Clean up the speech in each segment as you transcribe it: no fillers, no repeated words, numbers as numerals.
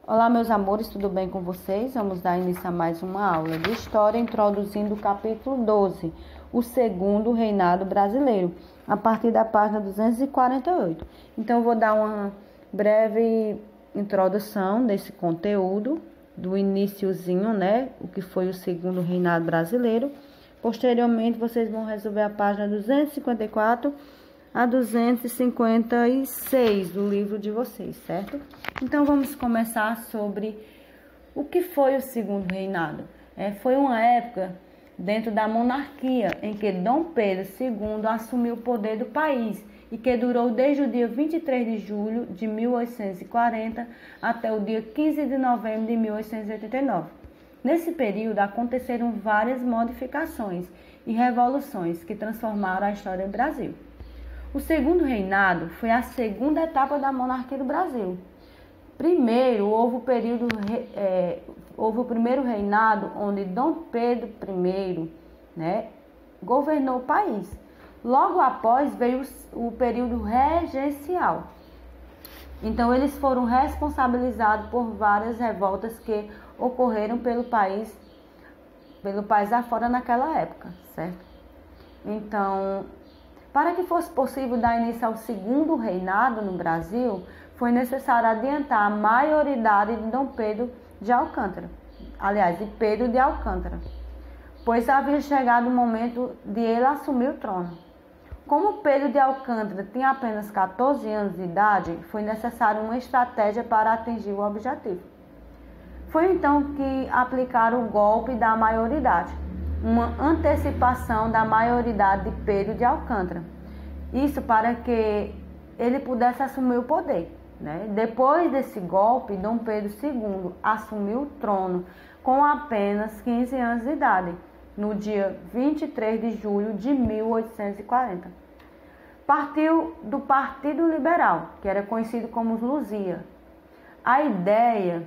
Olá, meus amores, tudo bem com vocês? Vamos dar início a mais uma aula de História, introduzindo o capítulo 12, o segundo reinado brasileiro, a partir da página 248. Então, eu vou dar uma breve introdução desse conteúdo, do iniciozinho, né? O que foi o segundo reinado brasileiro. Posteriormente, vocês vão resolver a página 254 a 256 do livro de vocês, certo? Então, vamos começar sobre o que foi o segundo reinado. Foi uma época dentro da monarquia em que Dom Pedro II assumiu o poder do país e que durou desde o dia 23 de julho de 1840 até o dia 15 de novembro de 1889. Nesse período, aconteceram várias modificações e revoluções que transformaram a história do Brasil. O segundo reinado foi a segunda etapa da monarquia do Brasil. Primeiro, houve o primeiro reinado, onde Dom Pedro I, governou o país. Logo após veio o período regencial. Então, eles foram responsabilizados por várias revoltas que ocorreram pelo país afora naquela época, certo? Então, para que fosse possível dar início ao segundo reinado no Brasil, foi necessário adiantar a maioridade de Dom Pedro de Alcântara, de Pedro de Alcântara, pois havia chegado o momento de ele assumir o trono. Como Pedro de Alcântara tinha apenas 14 anos de idade, foi necessário uma estratégia para atingir o objetivo. Foi então que aplicaram o golpe da maioridade, uma antecipação da maioridade de Pedro de Alcântara. Isso para que ele pudesse assumir o poder. Depois desse golpe, Dom Pedro II assumiu o trono com apenas 15 anos de idade, no dia 23 de julho de 1840. Partiu do Partido Liberal, que era conhecido como os Luzia. A ideia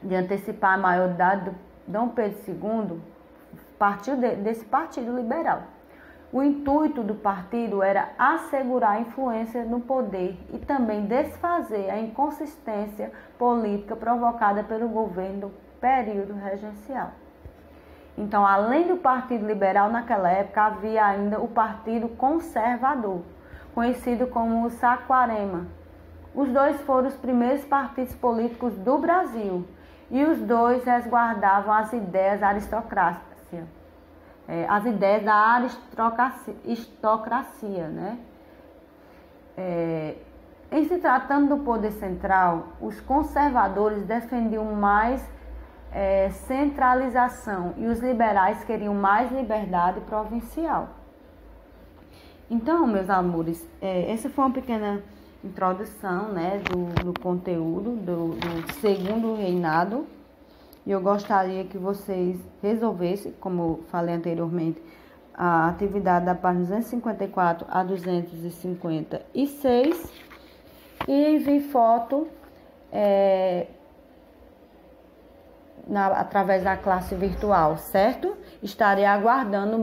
de antecipar a maioridade de Dom Pedro II partiu desse Partido Liberal. O intuito do partido era assegurar a influência no poder e também desfazer a inconsistência política provocada pelo governo do período regencial. Então, além do Partido Liberal, naquela época havia ainda o Partido Conservador, conhecido como o Saquarema. Os dois foram os primeiros partidos políticos do Brasil e os dois resguardavam as ideias da aristocracia. As ideias da aristocracia, Em se tratando do poder central, os conservadores defendiam mais centralização e os liberais queriam mais liberdade provincial. Então, meus amores, essa foi uma pequena introdução, do conteúdo do segundo reinado. E eu gostaria que vocês resolvessem, como eu falei anteriormente, a atividade da página 254 a 256 e envie foto através da classe virtual, certo? Estarei aguardando.